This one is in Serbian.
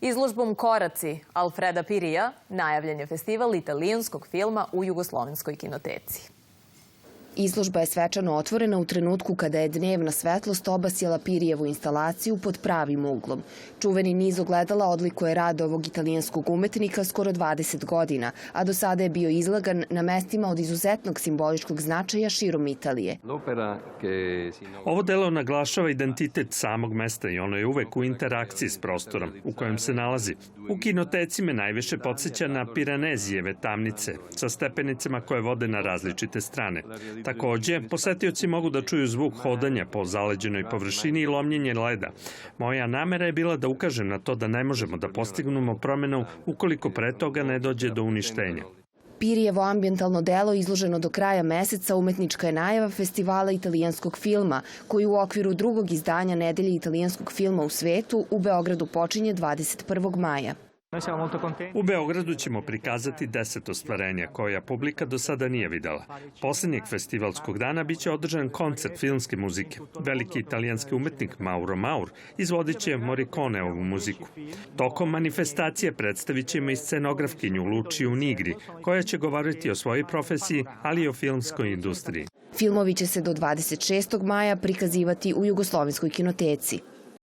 Izložbom Koraci Alfreda Pirija najavljen je festival italijanskog filma u Jugoslovenskoj kinoteci. Izložba je svečano otvorena u trenutku kada je dnevna svetlost obasjala Pirijevu instalaciju pod pravim uglom. Čuveni niz ogledala odlikuje rad ovog italijanskog umetnika skoro 20 godina, a do sada je bio izlagan na mestima od izuzetnog simboličkog značaja širom Italije. Ovo delo naglašava identitet samog mesta i ono je uvek u interakciji s prostorom u kojem se nalazi. U kinoteci me najviše podsjeća na Piranezijeve tamnice sa stepenicama koje vode na različite strane. Takođe, posetioci mogu da čuju zvuk hodanja po zaleđenoj površini i lomljenje leda. Moja namera je bila da ukažem na to da ne možemo da postignemo promenu ukoliko pre toga ne dođe do uništenja. Pirijevo ambijentalno delo izloženo do kraja meseca umetnička je najava festivala italijanskog filma, koji u okviru drugog izdanja Nedelje italijanskog filma u svetu u Beogradu počinje 21. maja. U Beogradu ćemo prikazati 10 ostvarenja koja publika do sada nije videla. Poslednjeg festivalskog dana biće održan koncert filmske muzike. Veliki italijanski umetnik Mauro Maur izvodit će Morriconeovu muziku. Tokom manifestacije predstavit ćemo i scenografkinju Lučiju Nigri, koja će govoriti o svojoj profesiji, ali i o filmskoj industriji. Filmovi će se do 26. maja prikazivati u Jugoslovenskoj kinoteci.